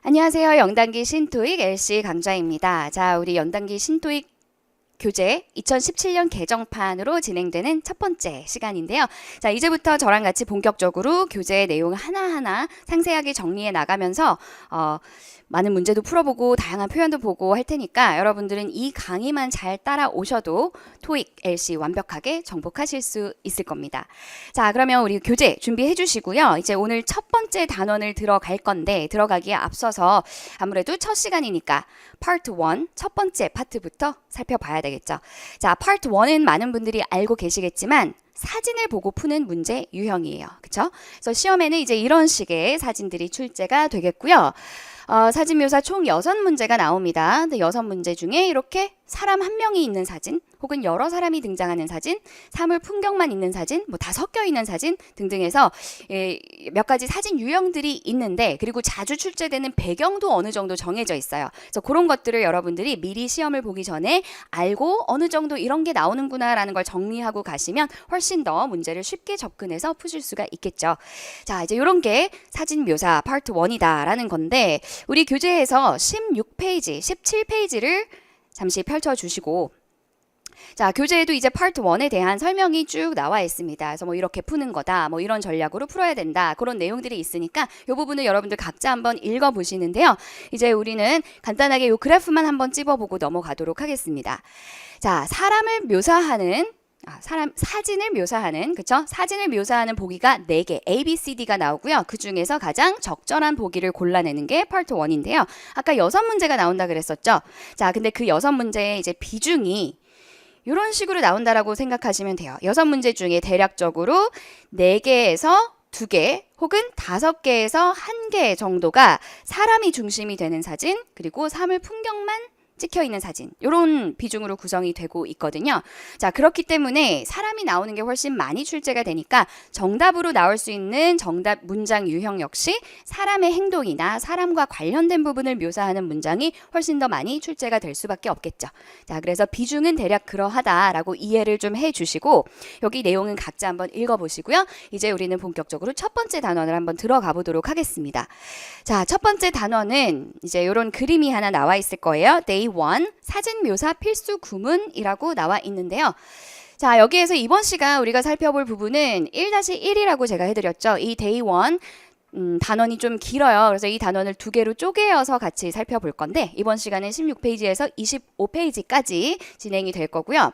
안녕하세요. 영단기 신토익 LC 강좌입니다. 자, 우리 연단기 신토익 교재 2017년 개정판으로 진행되는 첫 번째 시간인데요. 자, 이제부터 저랑 같이 본격적으로 교재의 내용 하나하나 상세하게 정리해 나가면서 많은 문제도 풀어보고 다양한 표현도 보고 할 테니까 여러분들은 이 강의만 잘 따라오셔도 토익, LC 완벽하게 정복하실 수 있을 겁니다. 자, 그러면 우리 교재 준비해 주시고요. 이제 오늘 첫 번째 단원을 들어갈 건데 들어가기에 앞서서 아무래도 첫 시간이니까 파트 1, 첫 번째 파트부터 살펴봐야 되겠죠. 자, 파트 1은 많은 분들이 알고 계시겠지만 사진을 보고 푸는 문제 유형이에요. 그쵸? 그래서 시험에는 이제 이런 식의 사진들이 출제가 되겠고요. 사진 묘사 총 6문제가 나옵니다. 근데 6문제 중에 이렇게 사람 한 명이 있는 사진, 혹은 여러 사람이 등장하는 사진, 사물 풍경만 있는 사진, 뭐 다 섞여 있는 사진 등등해서 몇 가지 사진 유형들이 있는데, 그리고 자주 출제되는 배경도 어느 정도 정해져 있어요. 그래서 그런 것들을 여러분들이 미리 시험을 보기 전에 알고 어느 정도 이런 게 나오는구나라는 걸 정리하고 가시면 훨씬 더 문제를 쉽게 접근해서 푸실 수가 있겠죠. 자, 이제 이런 게 사진 묘사 파트 1이다라는 건데, 우리 교재에서 16페이지, 17페이지를 잠시 펼쳐주시고, 자, 교재에도 이제 파트 1에 대한 설명이 쭉 나와 있습니다. 그래서 뭐 이렇게 푸는 거다, 뭐 이런 전략으로 풀어야 된다, 그런 내용들이 있으니까 이 부분을 여러분들 각자 한번 읽어보시는데요. 이제 우리는 간단하게 이 그래프만 한번 찝어보고 넘어가도록 하겠습니다. 자, 사진을 묘사하는, 그쵸? 사진을 묘사하는 보기가 4개, A, B, C, D가 나오고요. 그 중에서 가장 적절한 보기를 골라내는 게 파트 1인데요. 아까 6문제가 나온다 그랬었죠? 자, 근데 그 6문제의 이제 비중이 이런 식으로 나온다라고 생각하시면 돼요. 6문제 중에 대략적으로 4개에서 2개 혹은 5개에서 1개 정도가 사람이 중심이 되는 사진, 그리고 사물 풍경만 찍혀있는 사진, 이런 비중으로 구성이 되고 있거든요. 자, 그렇기 때문에 사람이 나오는 게 훨씬 많이 출제가 되니까 정답으로 나올 수 있는 정답 문장 유형 역시 사람의 행동이나 사람과 관련된 부분을 묘사하는 문장이 훨씬 더 많이 출제가 될 수밖에 없겠죠. 자, 그래서 비중은 대략 그러하다라고 이해를 좀 해주시고, 여기 내용은 각자 한번 읽어보시고요. 이제 우리는 본격적으로 첫 번째 단원을 한번 들어가 보도록 하겠습니다. 자, 첫 번째 단원은 이제 이런 그림이 하나 나와 있을 거예요. Day 1, 사진 묘사 필수 구문이라고 나와 있는데요. 자, 여기에서 이번 시간 우리가 살펴볼 부분은 1-1이라고 제가 해드렸죠. 이 Day 1 단원이 좀 길어요. 그래서 이 단원을 2개로 쪼개어서 같이 살펴볼 건데, 이번 시간은 16페이지에서 25페이지까지 진행이 될 거고요.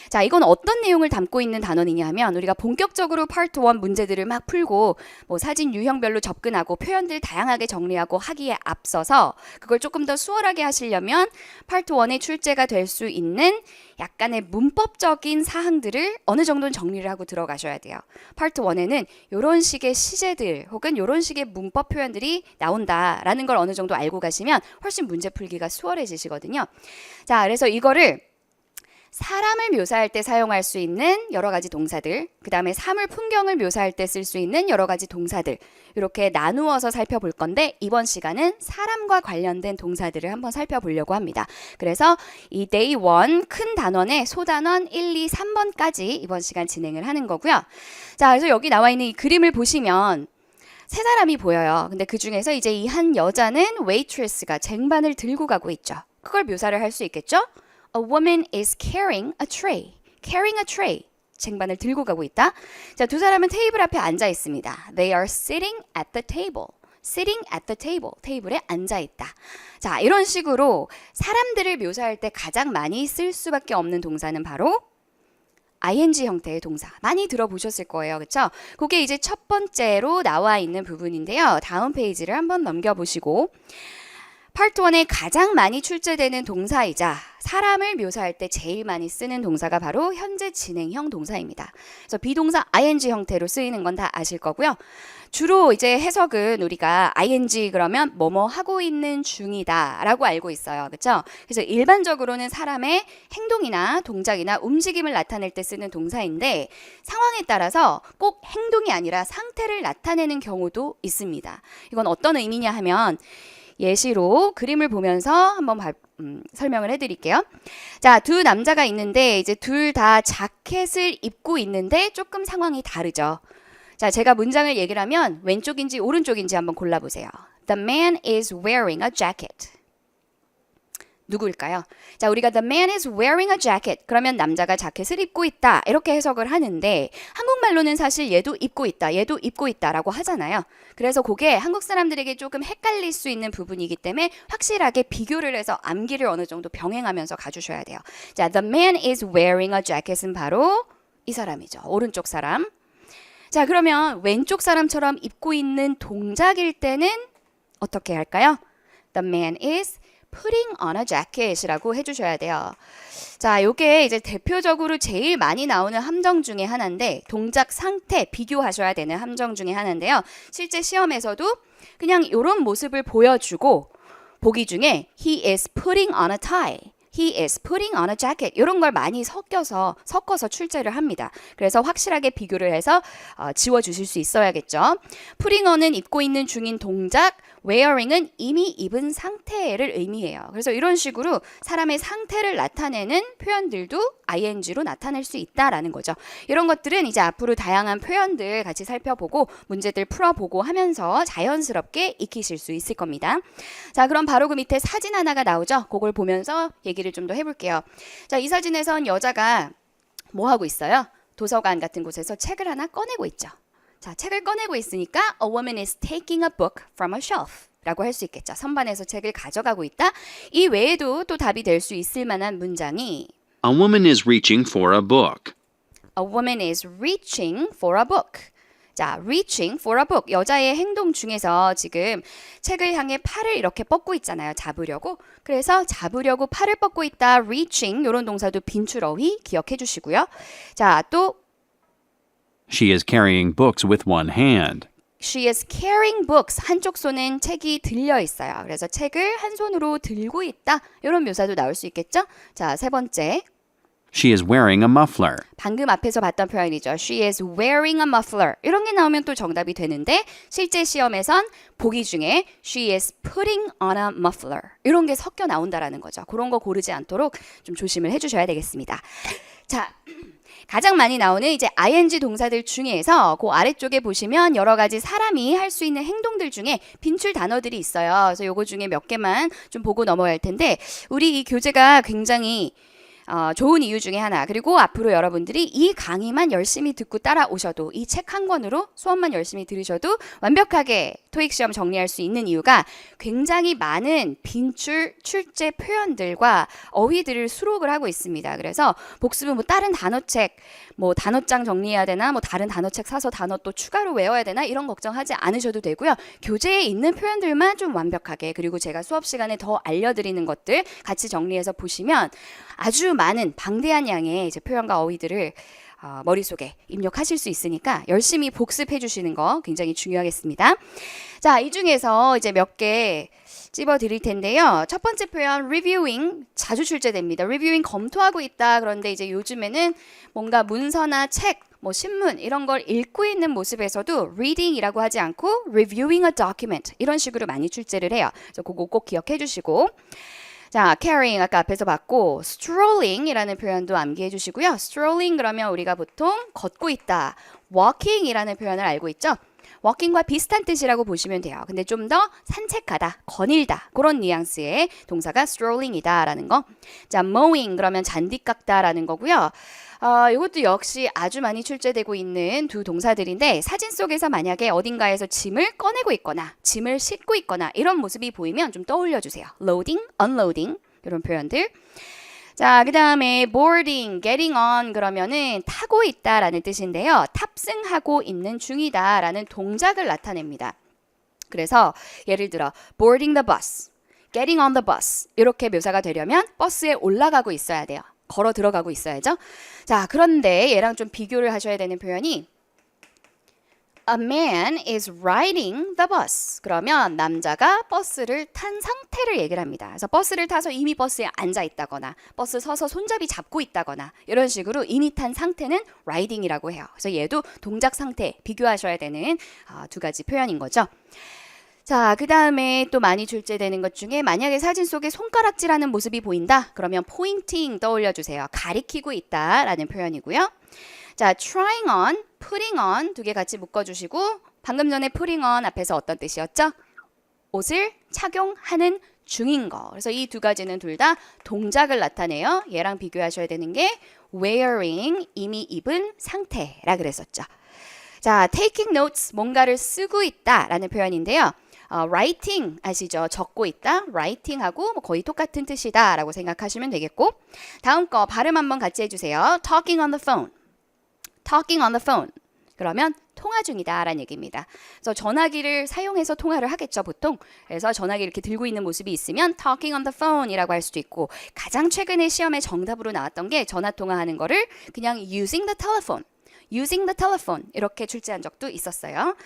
자, 이건 어떤 내용을 담고 있는 단원이냐 하면, 우리가 본격적으로 파트 1 문제들을 막 풀고 뭐 사진 유형별로 접근하고 표현들 다양하게 정리하고 하기에 앞서서 그걸 조금 더 수월하게 하시려면 파트 1에 출제가 될 수 있는 약간의 문법적인 사항들을 어느 정도는 정리를 하고 들어가셔야 돼요. 파트 1에는 이런 식의 시제들 혹은 이런 식의 문법 표현들이 나온다라는 걸 어느 정도 알고 가시면 훨씬 문제 풀기가 수월해지시거든요. 자, 그래서 이거를 사람을 묘사할 때 사용할 수 있는 여러 가지 동사들, 그 다음에 사물 풍경을 묘사할 때 쓸 수 있는 여러 가지 동사들, 이렇게 나누어서 살펴볼 건데, 이번 시간은 사람과 관련된 동사들을 한번 살펴보려고 합니다. 그래서 이 Day 1 큰 단원의 소단원 1, 2, 3번까지 이번 시간 진행을 하는 거고요. 자, 그래서 여기 나와 있는 이 그림을 보시면 세 사람이 보여요. 근데 그 중에서 이제 이 한 여자는 웨이트레스가 쟁반을 들고 가고 있죠. 그걸 묘사를 할 수 있겠죠? A woman is carrying a tray. Carrying a tray. 쟁반을 들고 가고 있다. 자, 두 사람은 테이블 앞에 앉아 있습니다. They are sitting at the table. Sitting at the table. 테이블에 앉아 있다. 자, 이런 식으로 사람들을 묘사할 때 가장 많이 쓸 수밖에 없는 동사는 바로 ing 형태의 동사. 많이 들어보셨을 거예요. 그렇죠? 그게 이제 첫 번째로 나와 있는 부분인데요. 다음 페이지를 한번 넘겨보시고, 파트 1에 가장 많이 출제되는 동사이자 사람을 묘사할 때 제일 많이 쓰는 동사가 바로 현재 진행형 동사입니다. 그래서 비동사 ing 형태로 쓰이는 건 다 아실 거고요. 주로 이제 해석은 우리가 ing 그러면 뭐뭐 하고 있는 중이다 라고 알고 있어요. 그렇죠? 그래서 일반적으로는 사람의 행동이나 동작이나 움직임을 나타낼 때 쓰는 동사인데, 상황에 따라서 꼭 행동이 아니라 상태를 나타내는 경우도 있습니다. 이건 어떤 의미냐 하면, 예시로 그림을 보면서 한번 설명을 해드릴게요. 자, 두 남자가 있는데 이제 둘 다 자켓을 입고 있는데 조금 상황이 다르죠. 자, 제가 문장을 얘기를 하면 왼쪽인지 오른쪽인지 한번 골라보세요. The man is wearing a jacket. 누구일까요? 자, 우리가 the man is wearing a jacket. 그러면 남자가 자켓을 입고 있다. 이렇게 해석을 하는데 한국말로는 사실 얘도 입고 있다. 얘도 입고 있다라고 하잖아요. 그래서 그게 한국 사람들에게 조금 헷갈릴 수 있는 부분이기 때문에 확실하게 비교를 해서 암기를 어느 정도 병행하면서 가주셔야 돼요. 자, the man is wearing a jacket은 바로 이 사람이죠. 오른쪽 사람. 자, 그러면 왼쪽 사람처럼 입고 있는 동작일 때는 어떻게 할까요? The man is putting on a jacket이라고 해주셔야 돼요. 자, 요게 이제 대표적으로 제일 많이 나오는 함정 중에 하나인데 동작 상태 비교하셔야 되는 함정 중에 하나인데요. 실제 시험에서도 그냥 이런 모습을 보여주고 보기 중에 he is putting on a tie. He is putting on a jacket. 이런 걸 많이 섞어서 출제를 합니다. 그래서 확실하게 비교를 해서 지워주실 수 있어야겠죠. putting on은 입고 있는 중인 동작, wearing은 이미 입은 상태를 의미해요. 그래서 이런 식으로 사람의 상태를 나타내는 표현들도 ing로 나타낼 수 있다라는 거죠. 이런 것들은 이제 앞으로 다양한 표현들 같이 살펴보고 문제들 풀어보고 하면서 자연스럽게 익히실 수 있을 겁니다. 자, 그럼 바로 그 밑에 사진 하나가 나오죠. 그걸 보면서 얘기를 좀 더 해볼게요. 자, 이 사진에선 여자가 뭐 하고 있어요? 도서관 같은 곳에서 책을 하나 꺼내고 있죠. 자, 책을 꺼내고 있으니까 A woman is taking a book from a shelf 라고 할 수 있겠죠. 선반에서 책을 가져가고 있다. 이 외에도 또 답이 될 수 있을 만한 문장이 A woman is reaching for a book. A woman is reaching for a book. 자, reaching for a book. 여자의 행동 중에서 지금 책을 향해 팔을 이렇게 뻗고 있잖아요. 잡으려고. 그래서 잡으려고 팔을 뻗고 있다. reaching 이런 동사도 빈출 어휘 기억해 주시고요. 자, 또 She is carrying books with one hand. She is carrying books. 한쪽 손엔 책이 들려 있어요. 그래서 책을 한 손으로 들고 있다. 이런 묘사도 나올 수 있겠죠? 자, 세 번째. She is wearing a muffler. 방금 앞에서 봤던 표현이죠. She is wearing a muffler. 이런 게 나오면 또 정답이 되는데 실제 시험에선 보기 중에 She is putting on a muffler. 이런 게 섞여 나온다라는 거죠. 그런 거 고르지 않도록 좀 조심을 해주셔야 되겠습니다. 자, 가장 많이 나오는 이제 ing 동사들 중에서 그 아래쪽에 보시면 여러 가지 사람이 할 수 있는 행동들 중에 빈출 단어들이 있어요. 그래서 요거 중에 몇 개만 좀 보고 넘어갈 할 텐데 우리 이 교재가 굉장히 좋은 이유 중에 하나. 그리고 앞으로 여러분들이 이 강의만 열심히 듣고 따라오셔도 이 책 한 권으로 수업만 열심히 들으셔도 완벽하게 토익 시험 정리할 수 있는 이유가 굉장히 많은 빈출, 출제 표현들과 어휘들을 수록을 하고 있습니다. 그래서 복습은 뭐 다른 단어책, 뭐 단어장 정리해야 되나, 뭐 다른 단어책 사서 단어 또 추가로 외워야 되나 이런 걱정하지 않으셔도 되고요. 교재에 있는 표현들만 좀 완벽하게 그리고 제가 수업 시간에 더 알려드리는 것들 같이 정리해서 보시면 아주 많은 방대한 양의 이제 표현과 어휘들을 머릿속에 입력하실 수 있으니까 열심히 복습해 주시는 거 굉장히 중요하겠습니다. 자, 이 중에서 이제 몇 개 찝어 드릴 텐데요. 첫 번째 표현 reviewing 자주 출제됩니다. reviewing 검토하고 있다. 그런데 이제 요즘에는 뭔가 문서나 책, 뭐 신문 이런 걸 읽고 있는 모습에서도 reading이라고 하지 않고 reviewing a document 이런 식으로 많이 출제를 해요. 그래서 그거 꼭 기억해 주시고 자, carrying 아까 앞에서 봤고 strolling이라는 표현도 암기해 주시고요. strolling 그러면 우리가 보통 걷고 있다. walking이라는 표현을 알고 있죠. walking과 비슷한 뜻이라고 보시면 돼요. 근데 좀 더 산책하다, 거닐다 그런 뉘앙스의 동사가 strolling이다라는 거. 자, mowing 그러면 잔디 깎다라는 거고요. 이것도 역시 아주 많이 출제되고 있는 두 동사들인데 사진 속에서 만약에 어딘가에서 짐을 꺼내고 있거나 짐을 싣고 있거나 이런 모습이 보이면 좀 떠올려 주세요. loading, unloading 이런 표현들. 자, 그 다음에 boarding, getting on 그러면은 타고 있다라는 뜻인데요. 탑승하고 있는 중이다라는 동작을 나타냅니다. 그래서 예를 들어 boarding the bus, getting on the bus 이렇게 묘사가 되려면 버스에 올라가고 있어야 돼요. 걸어 들어가고 있어야죠. 자, 그런데 얘랑 좀 비교를 하셔야 되는 표현이 A man is riding the bus. 그러면 남자가 버스를 탄 상태를 얘기를 합니다. 그래서 버스를 타서 이미 버스에 앉아 있다거나 버스 서서 손잡이 잡고 있다거나 이런 식으로 이미 탄 상태는 riding이라고 해요. 그래서 얘도 동작 상태 비교하셔야 되는 두 가지 표현인 거죠. 자, 그 다음에 또 많이 출제되는 것 중에 만약에 사진 속에 손가락질하는 모습이 보인다? 그러면 pointing 떠올려주세요. 가리키고 있다라는 표현이고요. 자, trying on, putting on 두 개 같이 묶어주시고 방금 전에 putting on 앞에서 어떤 뜻이었죠? 옷을 착용하는 중인 거. 그래서 이 두 가지는 둘 다 동작을 나타내요. 얘랑 비교하셔야 되는 게 wearing, 이미 입은 상태라 그랬었죠. 자, taking notes, 뭔가를 쓰고 있다라는 표현인데요. writing 아시죠? 적고 있다. writing하고 뭐 거의 똑같은 뜻이다라고 생각하시면 되겠고, 다음 거 발음 한번 같이 해주세요. talking on the phone. talking on the phone. 그러면 통화 중이다라는 얘기입니다. 그래서 전화기를 사용해서 통화를 하겠죠, 보통. 그래서 전화기 이렇게 들고 있는 모습이 있으면 talking on the phone이라고 할 수도 있고, 가장 최근에 시험에 정답으로 나왔던 게 전화 통화하는 거를 그냥 using the telephone. using the telephone 이렇게 출제한 적도 있었어요.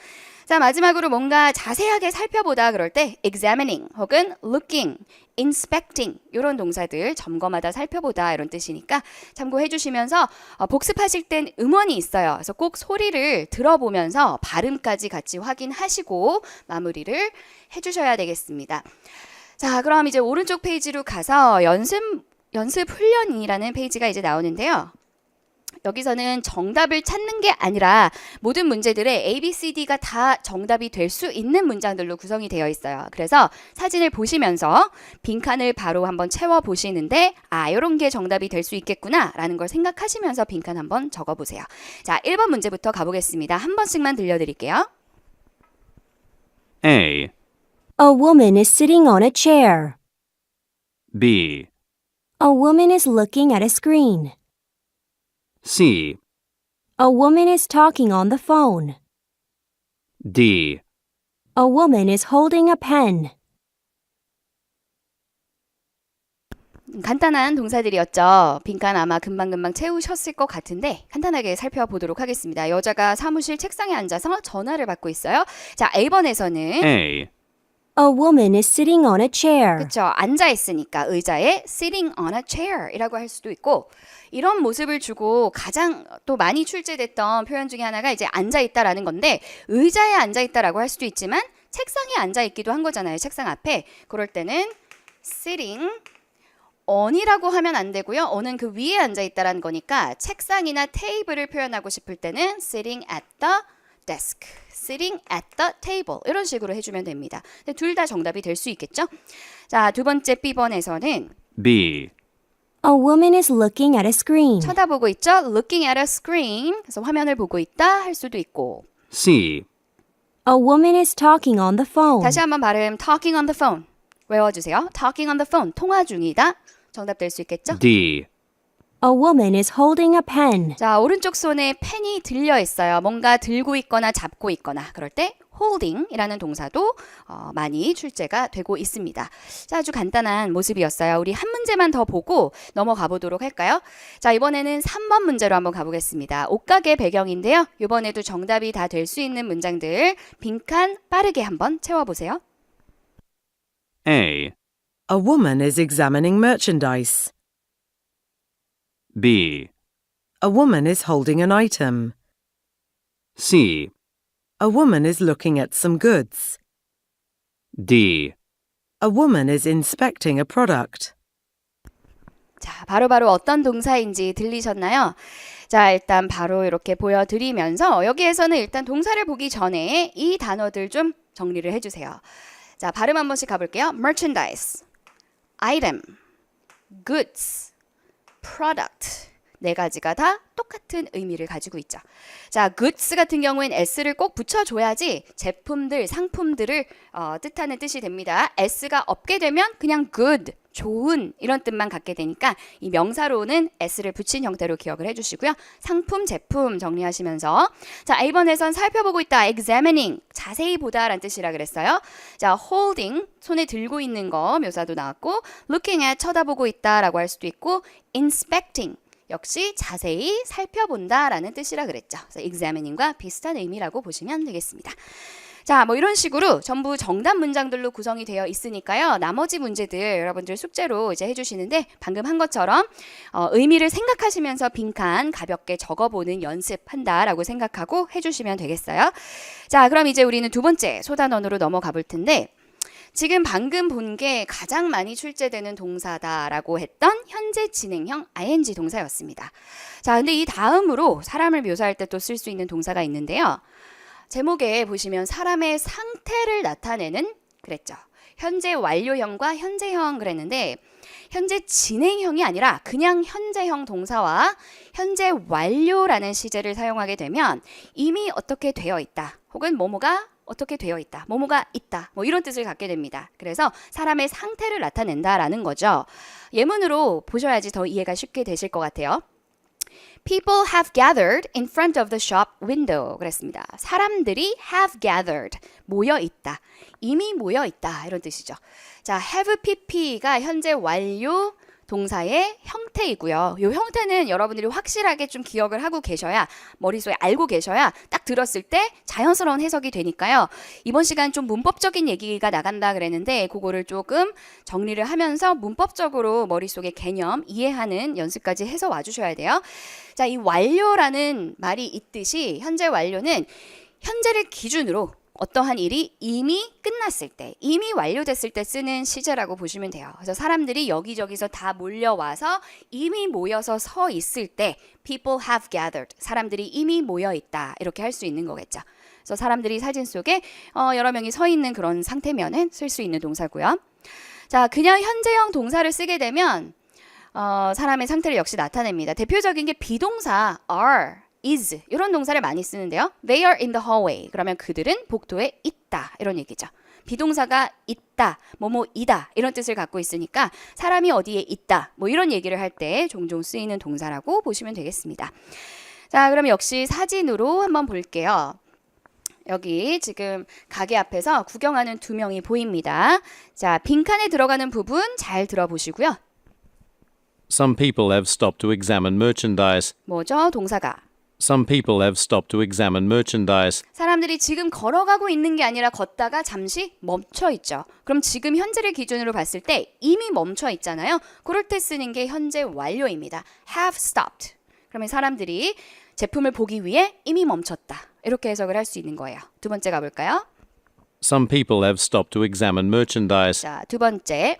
자, 마지막으로 뭔가 자세하게 살펴보다 그럴 때 examining 혹은 looking, inspecting 이런 동사들 점검하다 살펴보다 이런 뜻이니까 참고해 주시면서 복습하실 땐 음원이 있어요. 그래서 꼭 소리를 들어보면서 발음까지 같이 확인하시고 마무리를 해주셔야 되겠습니다. 자, 그럼 이제 오른쪽 페이지로 가서 연습 훈련이라는 페이지가 이제 나오는데요. 여기서는 정답을 찾는 게 아니라 모든 문제들의 A, B, C, D가 다 정답이 될 수 있는 문장들로 구성이 되어 있어요. 그래서 사진을 보시면서 빈칸을 바로 한번 채워 보시는데 이런 게 정답이 될 수 있겠구나 라는 걸 생각하시면서 빈칸 한번 적어 보세요. 자, 1번 문제부터 가보겠습니다. 한 번씩만 들려드릴게요. A, A woman is sitting on a chair. B, A woman is looking at a screen. C, A woman is talking on the phone. D, A woman is holding a pen. 간단한 동사들이었죠. 빈칸 아마 금방금방 채우셨을 것 같은데 간단하게 살펴보도록 하겠습니다. 여자가 사무실 책상에 앉아서 전화를 받고 있어요. 자, A번에서는 A, A woman is sitting on a chair. 그쵸, 앉아 있으니까 의자에 sitting on a chair 이라고 할 수도 있고, 이런 모습을 주고 가장 또 많이 출제됐던 표현 중에 하나가 이제 앉아 있다라는 건데, 의자에 앉아 있다라고 할 수도 있지만 책상에 앉아 있기도 한 거잖아요. 책상 앞에. 그럴 때는 sitting on이라고 하면 안 되고요. on은 그 위에 앉아 있다라는 거니까 책상이나 테이블을 표현하고 싶을 때는 sitting at the desk, sitting at the table 이런 식으로 해주면 됩니다. 둘 다 정답이 될 수 있겠죠? 자, 두 번째 B번에서는 B, A woman is looking at a screen. 쳐다보고 있죠? looking at a screen. 그래서 화면을 보고 있다 할 수도 있고. C, A woman is talking on the phone. 다시 한번 발음 talking on the phone. 외워주세요. talking on the phone. 통화 중이다. 정답 될 수 있겠죠? D, A woman is holding a pen. 자, 오른쪽 손에 펜이 들려 있어요. 뭔가 들고 있거나 잡고 있거나 그럴 때 holding이라는 동사도 많이 출제가 되고 있습니다. 자, 아주 간단한 모습이었어요. 우리 한 문제만 더 보고 넘어가 보도록 할까요? 자, 이번에는 3번 문제로 한번 가보겠습니다. 옷가게 배경인데요. 이번에도 정답이 다 될 수 있는 문장들 빈칸 빠르게 한번 채워보세요. A, A woman is examining merchandise. B, A woman is holding an item. C, A woman is looking at some goods. D, A woman is inspecting a product. 자, 바로바로 어떤 동사인지 들리셨나요? 자, 일단 바로 이렇게 보여드리면서 여기에서는 일단 동사를 보기 전에 이 단어들 좀 정리를 해주세요. 자, 발음 한 번씩 가볼게요. merchandise, item, goods, product. 네 가지가 다 똑같은 의미를 가지고 있죠. 자, goods 같은 경우엔 s를 꼭 붙여줘야지 제품들, 상품들을 뜻하는 뜻이 됩니다. s가 없게 되면 그냥 good, 좋은 이런 뜻만 갖게 되니까 이 명사로는 s를 붙인 형태로 기억을 해주시고요. 상품, 제품 정리하시면서 자, A번에선 살펴보고 있다, examining, 자세히 보다라는 뜻이라 그랬어요. 자, holding, 손에 들고 있는 거 묘사도 나왔고, looking at, 쳐다보고 있다라고 할 수도 있고, inspecting, 역시 자세히 살펴본다라는 뜻이라 그랬죠. 그래서 examining과 비슷한 의미라고 보시면 되겠습니다. 자, 뭐 이런 식으로 전부 정답 문장들로 구성이 되어 있으니까요. 나머지 문제들 여러분들 숙제로 이제 해주시는데 방금 한 것처럼 의미를 생각하시면서 빈칸 가볍게 적어보는 연습한다라고 생각하고 해주시면 되겠어요. 자, 그럼 이제 우리는 두 번째 소단원으로 넘어가 볼 텐데 지금 방금 본 게 가장 많이 출제되는 동사다라고 했던 현재 진행형 ing 동사였습니다. 자, 근데 이 다음으로 사람을 묘사할 때 또 쓸 수 있는 동사가 있는데요. 제목에 보시면 사람의 상태를 나타내는 그랬죠. 현재 완료형과 현재형 그랬는데 현재 진행형이 아니라 그냥 현재형 동사와 현재 완료라는 시제를 사용하게 되면 이미 어떻게 되어 있다. 혹은 뭐뭐가 어떻게 되어 있다. 뭐뭐가 있다. 뭐 이런 뜻을 갖게 됩니다. 그래서 사람의 상태를 나타낸다라는 거죠. 예문으로 보셔야지 더 이해가 쉽게 되실 것 같아요. People have gathered in front of the shop window. 그랬습니다. 사람들이 have gathered. 모여 있다. 이미 모여 있다. 이런 뜻이죠. 자, have pp가 현재 완료 동사의 형태이고요. 이 형태는 여러분들이 확실하게 좀 기억을 하고 계셔야 머릿속에 알고 계셔야 딱 들었을 때 자연스러운 해석이 되니까요. 이번 시간 좀 문법적인 얘기가 나간다 그랬는데 그거를 조금 정리를 하면서 문법적으로 머릿속에 개념 이해하는 연습까지 해서 와주셔야 돼요. 자, 이 완료라는 말이 있듯이 현재 완료는 현재를 기준으로 어떠한 일이 이미 끝났을 때, 이미 완료됐을 때 쓰는 시제라고 보시면 돼요. 그래서 사람들이 여기저기서 다 몰려와서 이미 모여서 서 있을 때 people have gathered, 사람들이 이미 모여 있다 이렇게 할 수 있는 거겠죠. 그래서 사람들이 사진 속에 여러 명이 서 있는 그런 상태면은 쓸 수 있는 동사고요. 자, 그냥 현재형 동사를 쓰게 되면 사람의 상태를 역시 나타냅니다. 대표적인 게 비동사 are, is 이런 동사를 많이 쓰는데요. They are in the hallway. 그러면 그들은 복도에 있다. 이런 얘기죠. 비동사가 있다, 뭐뭐이다 이런 뜻을 갖고 있으니까 사람이 어디에 있다 뭐 이런 얘기를 할 때 종종 쓰이는 동사라고 보시면 되겠습니다. 자, 그럼 역시 사진으로 한번 볼게요. 여기 지금 가게 앞에서 구경하는 두 명이 보입니다. 자, 빈칸에 들어가는 부분 잘 들어보시고요. Some people have stopped to examine merchandise. 뭐죠? 동사가. Some people have stopped to examine merchandise. 사람들이 지금 걸어가고 있는 게 아니라 걷다가 잠시 멈춰 있죠. 그럼 지금 현재를 기준으로 봤을 때 이미 멈춰 있잖아요. 그럴 때 쓰는 게 현재 완료입니다. have stopped. 그러면 사람들이 제품을 보기 위해 이미 멈췄다. 이렇게 해석을 할 수 있는 거예요. 두 번째 가볼까요? Some people have stopped to examine merchandise. 자, 두 번째.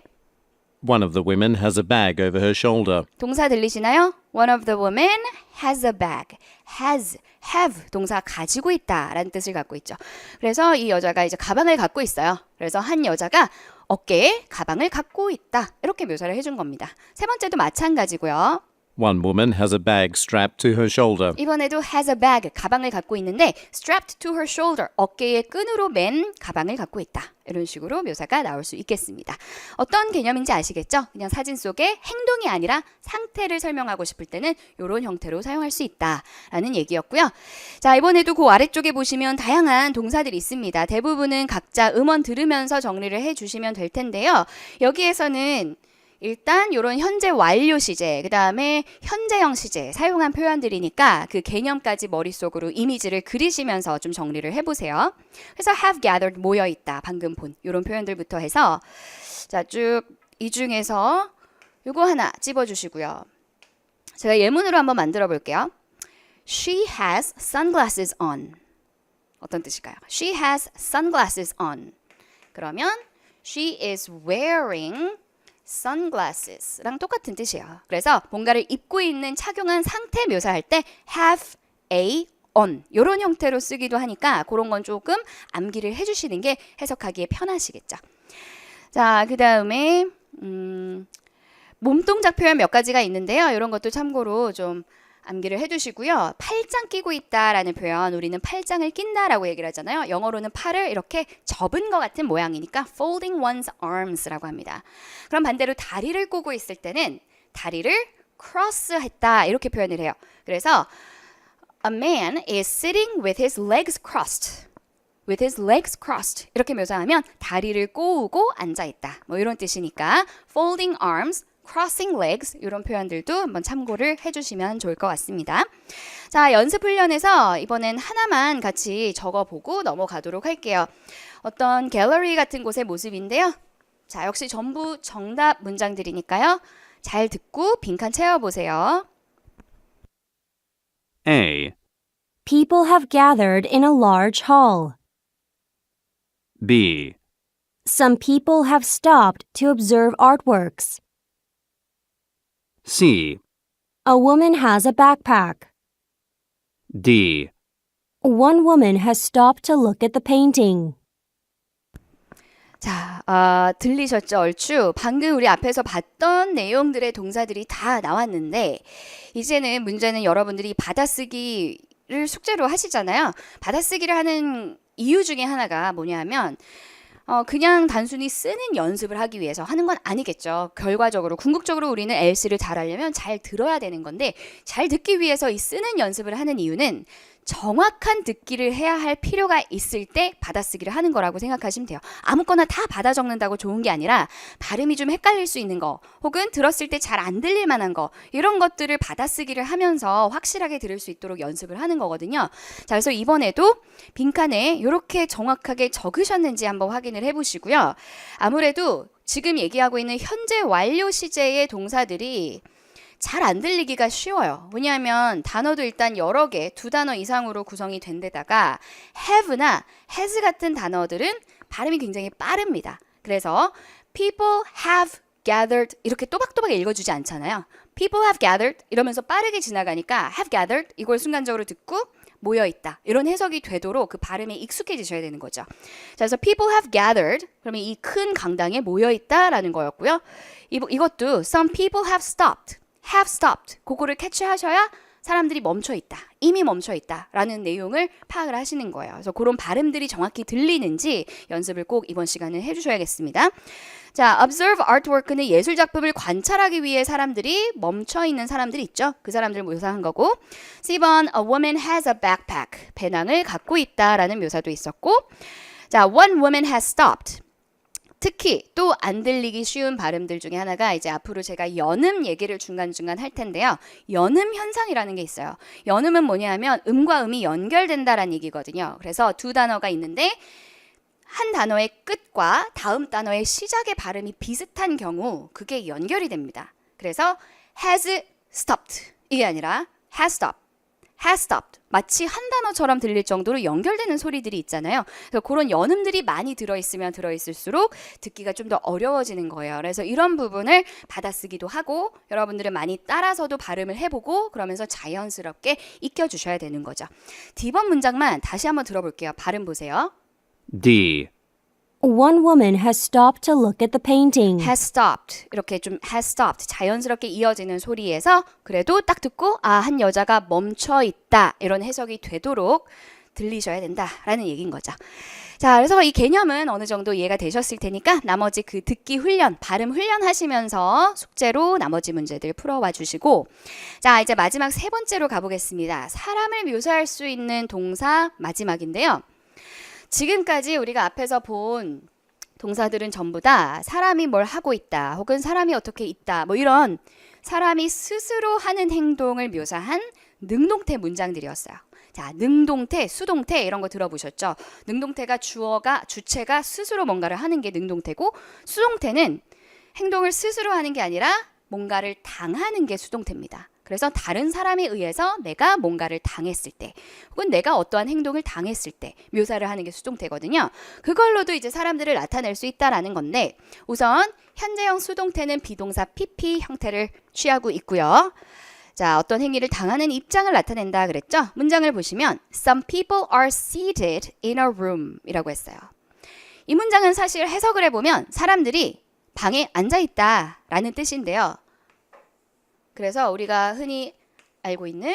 One of the women has a bag over her shoulder. 동사 들리시나요? One of the women has a bag. has, have 동사 가지고 있다 라는 뜻을 갖고 있죠. 그래서 이 여자가 이제 가방을 갖고 있어요. 그래서 한 여자가 어깨에 가방을 갖고 있다. 이렇게 묘사를 해준 겁니다. 세 번째도 마찬가지고요. One woman has a bag strapped to her shoulder. 이번에도 has a bag, 가방을 갖고 있는데 strapped to her shoulder, 어깨에 끈으로 맨 가방을 갖고 있다. 이런 식으로 묘사가 나올 수 있겠습니다. 어떤 개념인지 아시겠죠? 그냥 사진 속에 행동이 아니라 상태를 설명하고 싶을 때는 이런 형태로 사용할 수 있다라는 얘기였고요. 자, 이번에도 그 아래쪽에 보시면 다양한 동사들이 있습니다. 대부분은 각자 음원 들으면서 정리를 해주시면 될 텐데요. 여기에서는 일단 이런 현재 완료 시제, 그 다음에 현재형 시제 사용한 표현들이니까 그 개념까지 머릿속으로 이미지를 그리시면서 좀 정리를 해보세요. 그래서 have gathered, 모여있다, 방금 본 이런 표현들부터 해서 자, 쭉 이 중에서 이거 하나 찝어주시고요. 제가 예문으로 한번 만들어 볼게요. She has sunglasses on. 어떤 뜻일까요? She has sunglasses on. 그러면 she is wearing sunglasses랑 똑같은 뜻이에요. 그래서 뭔가를 입고 있는 착용한 상태 묘사할 때 have a on 이런 형태로 쓰기도 하니까 그런 건 조금 암기를 해주시는 게 해석하기에 편하시겠죠. 자, 그 다음에 몸동작 표현 몇 가지가 있는데요. 이런 것도 참고로 좀 암기를 해두시고요. 팔짱 끼고 있다라는 표현, 우리는 팔짱을 낀다라고 얘기를 하잖아요. 영어로는 팔을 이렇게 접은 것 같은 모양이니까 folding one's arms라고 합니다. 그럼 반대로 다리를 꼬고 있을 때는 다리를 cross했다 이렇게 표현을 해요. 그래서 a man is sitting with his legs crossed. with his legs crossed 이렇게 묘사하면 다리를 꼬우고 앉아있다. 뭐 이런 뜻이니까 folding arms, crossing legs 이런 표현들도 한번 참고를 해주시면 좋을 것 같습니다. 자, 연습 훈련에서 이번엔 하나만 같이 적어보고 넘어가도록 할게요. 어떤 갤러리 같은 곳의 모습인데요. 자, 역시 전부 정답 문장들이니까요. 잘 듣고 빈칸 채워보세요. A. People have gathered in a large hall. B. Some people have stopped to observe artworks. C. A woman has a backpack. D. One woman has stopped to look at the painting. 자, 들리셨죠? 얼추 방금 우리 앞에서 봤던 내용들의 동사들이 다 나왔는데 이제는 문제는 여러분들이 받아쓰기를 숙제로 하시잖아요. 받아쓰기를 하는 이유 중에 하나가 뭐냐면 그냥 단순히 쓰는 연습을 하기 위해서 하는 건 아니겠죠. 결과적으로 궁극적으로 우리는 else를 잘하려면 잘 들어야 되는 건데 잘 듣기 위해서 이 쓰는 연습을 하는 이유는 정확한 듣기를 해야 할 필요가 있을 때 받아쓰기를 하는 거라고 생각하시면 돼요. 아무거나 다 받아 적는다고 좋은 게 아니라 발음이 좀 헷갈릴 수 있는 거 혹은 들었을 때 잘 안 들릴 만한 거 이런 것들을 받아쓰기를 하면서 확실하게 들을 수 있도록 연습을 하는 거거든요. 자, 그래서 이번에도 빈칸에 이렇게 정확하게 적으셨는지 한번 확인을 해보시고요. 아무래도 지금 얘기하고 있는 현재 완료 시제의 동사들이 잘 안 들리기가 쉬워요. 왜냐하면 단어도 일단 여러 개, 2단어 이상으로 구성이 된 데다가 have나 has 같은 단어들은 발음이 굉장히 빠릅니다. 그래서 people have gathered 이렇게 또박또박 읽어주지 않잖아요. people have gathered 이러면서 빠르게 지나가니까 have gathered 이걸 순간적으로 듣고 모여있다. 이런 해석이 되도록 그 발음에 익숙해지셔야 되는 거죠. 자, 그래서 people have gathered 그러면 이 큰 강당에 모여있다라는 거였고요. 이것도 some people have stopped. have stopped. 그거를 캐치하셔야 사람들이 멈춰 있다. 이미 멈춰 있다. 라는 내용을 파악을 하시는 거예요. 그래서 그런 발음들이 정확히 들리는지 연습을 꼭 이번 시간에 해주셔야겠습니다. 자, observe artwork는 예술 작품을 관찰하기 위해 사람들이 멈춰 있는 사람들이 있죠. 그 사람들을 묘사한 거고 10번 a woman has a backpack. 배낭을 갖고 있다라는 묘사도 있었고 자, one woman has stopped. 특히 또 안 들리기 쉬운 발음들 중에 하나가 이제 앞으로 제가 연음 얘기를 중간중간 할 텐데요. 연음 현상이라는 게 있어요. 연음은 뭐냐 하면 음과 음이 연결된다라는 얘기거든요. 그래서 두 단어가 있는데 한 단어의 끝과 다음 단어의 시작의 발음이 비슷한 경우 그게 연결이 됩니다. 그래서 has stopped 이게 아니라 has stopped. has stopped. 마치 한 단어처럼 들릴 정도로 연결되는 소리들이 있잖아요. 그래서 그런 연음들이 많이 들어있으면 들어있을수록 듣기가 좀 더 어려워지는 거예요. 그래서 이런 부분을 받아쓰기도 하고 여러분들은 많이 따라서도 발음을 해보고 그러면서 자연스럽게 익혀주셔야 되는 거죠. D번 문장만 다시 한번 들어볼게요. 발음 보세요. D. One woman has stopped to look at the painting. has stopped 이렇게 좀 has stopped 자연스럽게 이어지는 소리에서 그래도 딱 듣고 한 여자가 멈춰 있다 이런 해석이 되도록 들리셔야 된다라는 얘기인 거죠. 자, 그래서 이 개념은 어느 정도 이해가 되셨을 테니까 나머지 그 듣기 훈련, 발음 훈련 하시면서 숙제로 나머지 문제들 풀어와 주시고 자, 이제 마지막 세 번째로 가보겠습니다. 사람을 묘사할 수 있는 동사 마지막인데요. 지금까지 우리가 앞에서 본 동사들은 전부 다 사람이 뭘 하고 있다 혹은 사람이 어떻게 있다 뭐 이런 사람이 스스로 하는 행동을 묘사한 능동태 문장들이었어요. 자, 능동태, 수동태 이런 거 들어보셨죠? 능동태가 주체가 스스로 뭔가를 하는 게 능동태고 수동태는 행동을 스스로 하는 게 아니라 뭔가를 당하는 게 수동태입니다. 그래서 다른 사람에 의해서 내가 뭔가를 당했을 때 혹은 내가 어떠한 행동을 당했을 때 묘사를 하는 게 수동태거든요. 그걸로도 이제 사람들을 나타낼 수 있다라는 건데 우선 현재형 수동태는 비동사 PP 형태를 취하고 있고요. 자, 어떤 행위를 당하는 입장을 나타낸다 그랬죠? 문장을 보시면 Some people are seated in a room 이라고 했어요. 이 문장은 사실 해석을 해보면 사람들이 방에 앉아있다 라는 뜻인데요. 그래서 우리가 흔히 알고 있는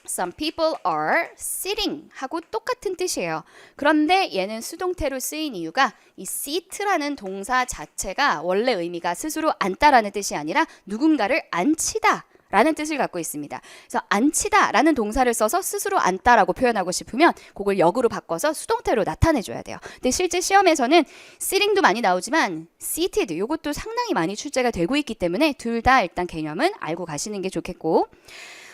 Some people are sitting 하고 똑같은 뜻이에요. 그런데 얘는 수동태로 쓰인 이유가 이 seat라는 동사 자체가 원래 의미가 스스로 앉다라는 뜻이 아니라 누군가를 앉히다 라는 뜻을 갖고 있습니다. 그래서 앉히다 라는 동사를 써서 스스로 앉다라고 표현하고 싶으면 그걸 역으로 바꿔서 수동태로 나타내줘야 돼요. 근데 실제 시험에서는 sitting도 많이 나오지만 seated 이것도 상당히 많이 출제가 되고 있기 때문에 둘 다 일단 개념은 알고 가시는 게 좋겠고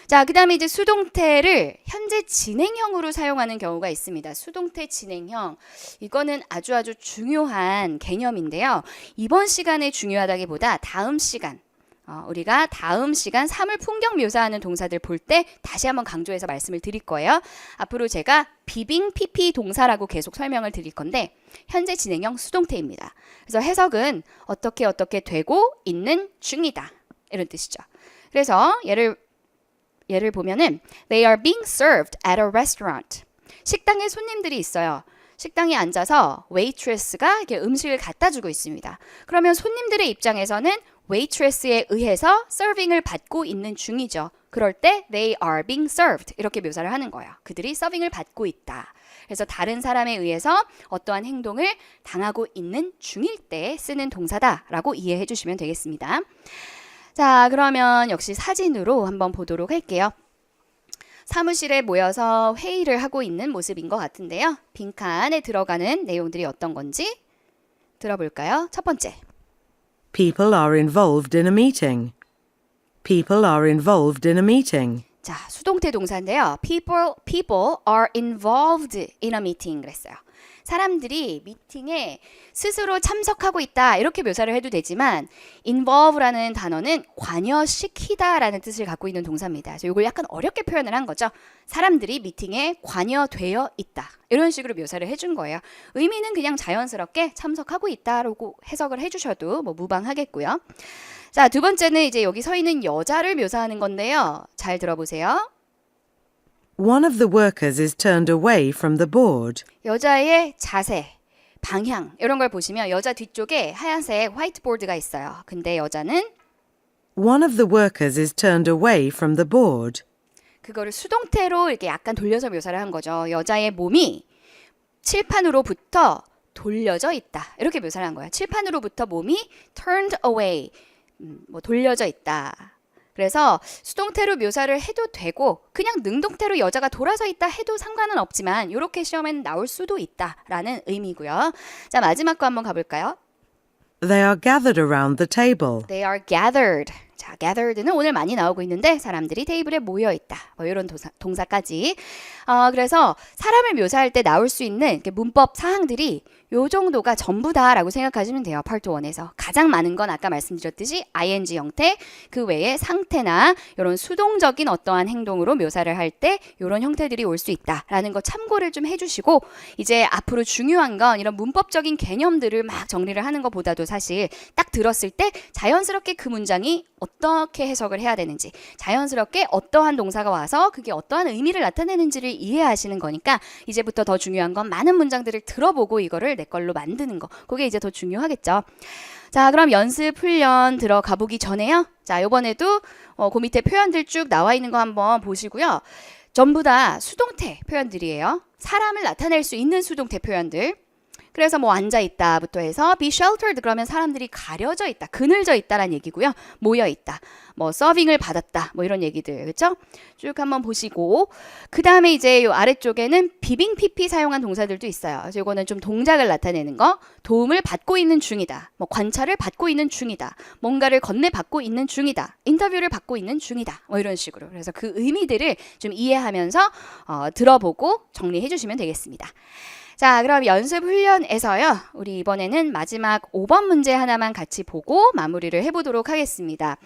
자, 그 다음에 이제 수동태를 현재 진행형으로 사용하는 경우가 있습니다. 수동태 진행형 이거는 아주 중요한 개념인데요. 이번 시간에 중요하다기보다 다음 시간 우리가 다음 시간 사물 풍경 묘사하는 동사들 볼 때 다시 한번 강조해서 말씀을 드릴 거예요. 앞으로 제가 비빙 PP 동사라고 계속 설명을 드릴 건데 현재 진행형 수동태입니다. 그래서 해석은 어떻게 되고 있는 중이다 이런 뜻이죠. 그래서 예를 보면은 They are being served at a restaurant. 식당에 손님들이 있어요. 식당에 앉아서 waitress가 이렇게 음식을 갖다 주고 있습니다. 그러면 손님들의 입장에서는 waitress에 의해서 서빙을 받고 있는 중이죠. 그럴 때 they are being served 이렇게 묘사를 하는 거예요. 그들이 서빙을 받고 있다. 그래서 다른 사람에 의해서 어떠한 행동을 당하고 있는 중일 때 쓰는 동사다라고 이해해 주시면 되겠습니다. 자, 그러면 역시 사진으로 한번 보도록 할게요. 사무실에 모여서 회의를 하고 있는 모습인 것 같은데요. 빈칸에 들어가는 내용들이 어떤 건지 들어볼까요? 첫 번째. People are involved in a meeting. People are involved in a meeting. 자, 수동태 동사인데요. People are involved in a meeting 그랬어요. 사람들이 미팅에 스스로 참석하고 있다 이렇게 묘사를 해도 되지만 involve라는 단어는 관여시키다라는 뜻을 갖고 있는 동사입니다. 그래서 이걸 약간 어렵게 표현을 한 거죠. 사람들이 미팅에 관여되어 있다 이런 식으로 묘사를 해준 거예요. 의미는 그냥 자연스럽게 참석하고 있다라고 해석을 해주셔도 뭐 무방하겠고요. 자, 두 번째는 이제 여기 서 있는 여자를 묘사하는 건데요. 잘 들어보세요. One of the workers is turned away from the board. 여자의 자세, 방향 이런 걸 보시면 여자 뒤쪽에 하얀색 화이트보드가 있어요. 근데 여자는 One of the workers is turned away from the board. 그거를 수동태로 이렇게 약간 돌려서 묘사를 한 거죠. 여자의 몸이 칠판으로부터 돌려져 있다. 이렇게 묘사를 한 거예요. 칠판으로부터 몸이 turned away, 돌려져 있다. 그래서 수동태로 묘사를 해도 되고 그냥 능동태로 여자가 돌아서 있다 해도 상관은 없지만 이렇게 시험에는 나올 수도 있다라는 의미고요. 자, 마지막 거 한번 가볼까요? They are gathered around the table. They are gathered. 자, gathered는 오늘 많이 나오고 있는데 사람들이 테이블에 모여 있다. 뭐 이런 동사까지. 그래서 사람을 묘사할 때 나올 수 있는 이렇게 문법 사항들이 요 정도가 전부다라고 생각하시면 돼요. 파트 1에서. 가장 많은 건 아까 말씀드렸듯이 ing 형태, 그 외에 상태나 이런 수동적인 어떠한 행동으로 묘사를 할 때 이런 형태들이 올 수 있다라는 거 참고를 좀 해주시고 이제 앞으로 중요한 건 이런 문법적인 개념들을 막 정리를 하는 것보다도 사실 딱 들었을 때 자연스럽게 그 문장이 어떻게 해석을 해야 되는지 자연스럽게 어떠한 동사가 와서 그게 어떠한 의미를 나타내는지를 이해하시는 거니까 이제부터 더 중요한 건 많은 문장들을 들어보고 이거를 내 걸로 만드는 거. 그게 이제 더 중요하겠죠. 자, 그럼 연습 훈련 들어가 보기 전에요. 자, 이번에도 그 밑에 표현들 쭉 나와 있는 거 한번 보시고요. 전부 다 수동태 표현들이에요. 사람을 나타낼 수 있는 수동태 표현들. 그래서 뭐 앉아 있다부터 해서 be sheltered 그러면 사람들이 가려져 있다, 그늘져 있다라는 얘기고요. 모여 있다, 뭐 서빙을 받았다, 뭐 이런 얘기들, 그렇죠? 쭉 한번 보시고 그 다음에 이제 요 아래쪽에는 비빙 PP 사용한 동사들도 있어요. 그래서 이거는 좀 동작을 나타내는 거, 도움을 받고 있는 중이다, 뭐 관찰을 받고 있는 중이다, 뭔가를 건네받고 있는 중이다, 인터뷰를 받고 있는 중이다, 뭐 이런 식으로. 그래서 그 의미들을 좀 이해하면서 들어보고 정리해 주시면 되겠습니다. 자, 그럼 연습 훈련에서요. 우리 이번에는 마지막 5번 문제 하나만 같이 보고 마무리를 해보도록 하겠습니다.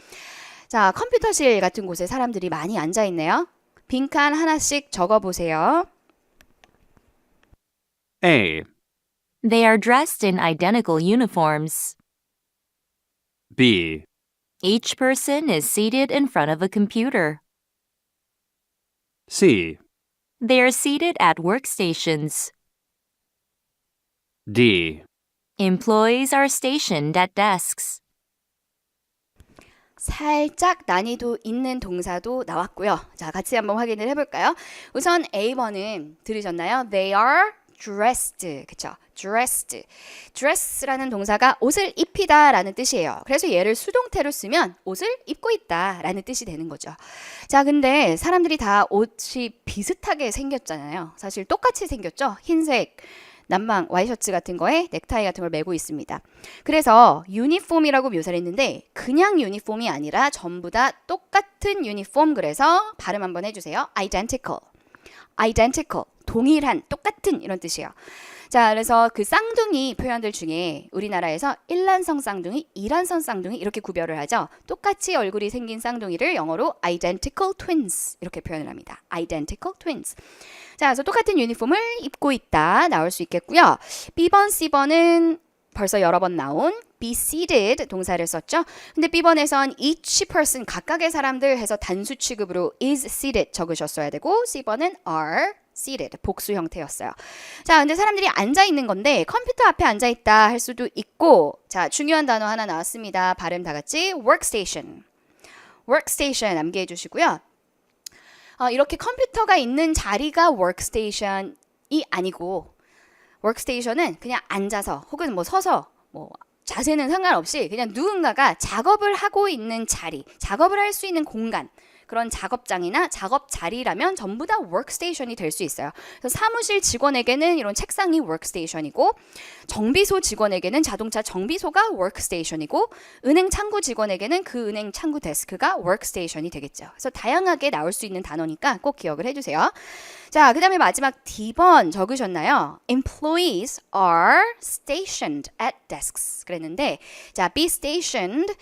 자, 컴퓨터실 같은 곳에 사람들이 많이 앉아 있네요. 빈칸 하나씩 적어보세요. A. They are dressed in identical uniforms. B. Each person is seated in front of a computer. C. They are seated at workstations. D. Employees are stationed at desks. 살짝 난이도 있는 동사도 나왔고요. 자, 같이 한번 확인을 해볼까요? 우선 A번은 들으셨나요? They are dressed. 그쵸? dressed. dress라는 동사가 옷을 입히다 라는 뜻이에요. 그래서 얘를 수동태로 쓰면 옷을 입고 있다 라는 뜻이 되는 거죠. 자, 근데 사람들이 다 옷이 비슷하게 생겼잖아요. 사실 똑같이 생겼죠? 흰색 남방 와이셔츠 같은 거에 넥타이 같은 걸 메고 있습니다. 그래서 유니폼이라고 묘사를 했는데 그냥 유니폼이 아니라 전부 다 똑같은 유니폼. 그래서 발음 한번 해주세요. identical. identical. 동일한, 똑같은 이런 뜻이에요. 자, 그래서 그 쌍둥이 표현들 중에 우리나라에서 일란성 쌍둥이, 이란성 쌍둥이 이렇게 구별을 하죠. 똑같이 얼굴이 생긴 쌍둥이를 영어로 identical twins 이렇게 표현을 합니다. identical twins. 자, 그래서 똑같은 유니폼을 입고 있다 나올 수 있겠고요. B번, C번은 벌써 여러 번 나온 be seated 동사를 썼죠. 근데 B번에선 each person 각각의 사람들 해서 단수 취급으로 is seated 적으셨어야 되고 C번은 are seated, 복수 형태였어요. 자, 근데 사람들이 앉아 있는 건데 컴퓨터 앞에 앉아 있다 할 수도 있고, 자, 중요한 단어 하나 나왔습니다. 발음 다 같이 workstation. workstation 암기해 주시고요. 이렇게 컴퓨터가 있는 자리가 workstation이 아니고, workstation은 그냥 앉아서 혹은 뭐 서서 뭐 자세는 상관없이 그냥 누군가가 작업을 하고 있는 자리, 작업을 할 수 있는 공간, 그런 작업장이나 작업 자리라면 전부 다 workstation이 될 수 있어요. 그래서 사무실 직원에게는 이런 책상이 workstation이고, 정비소 직원에게는 자동차 정비소가 workstation이고, 은행 창구 직원에게는 그 은행 창구 데스크가 workstation이 되겠죠. 그래서 다양하게 나올 수 있는 단어니까 꼭 기억을 해주세요. 자, 그 다음에 마지막 D번 적으셨나요? Employees are stationed at desks 그랬는데, 자, be stationed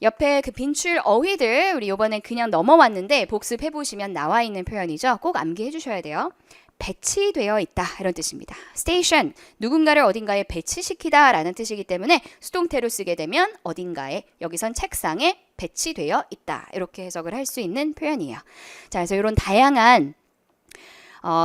옆에 그 빈출 어휘들 우리 이번에 그냥 넘어왔는데 복습해 보시면 나와 있는 표현이죠. 꼭 암기해 주셔야 돼요. 배치되어 있다 이런 뜻입니다. station 누군가를 어딘가에 배치시키다 라는 뜻이기 때문에 수동태로 쓰게 되면 어딘가에, 여기선 책상에 배치되어 있다 이렇게 해석을 할 수 있는 표현이에요. 자, 그래서 이런 다양한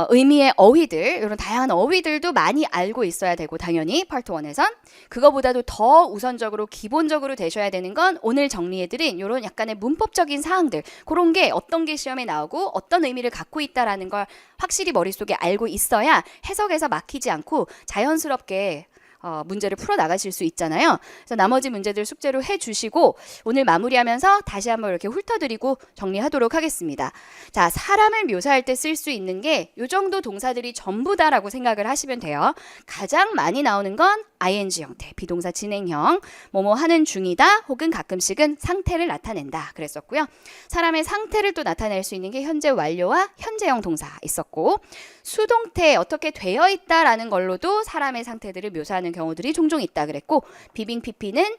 의미의 어휘들, 이런 다양한 어휘들도 많이 알고 있어야 되고, 당연히 파트 1에선 그거보다도 더 우선적으로 기본적으로 되셔야 되는 건 오늘 정리해드린 이런 약간의 문법적인 사항들, 그런 게 어떤 게 시험에 나오고 어떤 의미를 갖고 있다라는 걸 확실히 머릿속에 알고 있어야 해석에서 막히지 않고 자연스럽게 문제를 풀어 나가실 수 있잖아요. 그래서 나머지 문제들 숙제로 해주시고 오늘 마무리하면서 다시 한번 이렇게 훑어드리고 정리하도록 하겠습니다. 자, 사람을 묘사할 때 쓸 수 있는 게 이 정도 동사들이 전부다라고 생각을 하시면 돼요. 가장 많이 나오는 건 ing 형태, 비동사 진행형, 뭐뭐 하는 중이다 혹은 가끔씩은 상태를 나타낸다 그랬었고요. 사람의 상태를 또 나타낼 수 있는 게 현재 완료와 현재형 동사 있었고, 수동태 어떻게 되어 있다라는 걸로도 사람의 상태들을 묘사하는 경우들이 종종 있다 그랬고, 비빙 PP는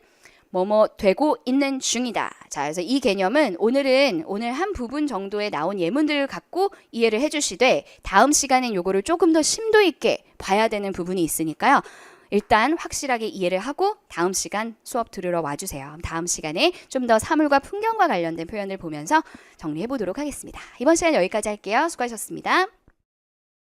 뭐뭐 되고 있는 중이다. 자, 그래서 이 개념은 오늘 한 부분 정도에 나온 예문들을 갖고 이해를 해주시되, 다음 시간엔 요거를 조금 더 심도 있게 봐야 되는 부분이 있으니까요. 일단 확실하게 이해를 하고 다음 시간 수업 들으러 와주세요. 다음 시간에 좀 더 사물과 풍경과 관련된 표현을 보면서 정리해 보도록 하겠습니다. 이번 시간 여기까지 할게요. 수고하셨습니다.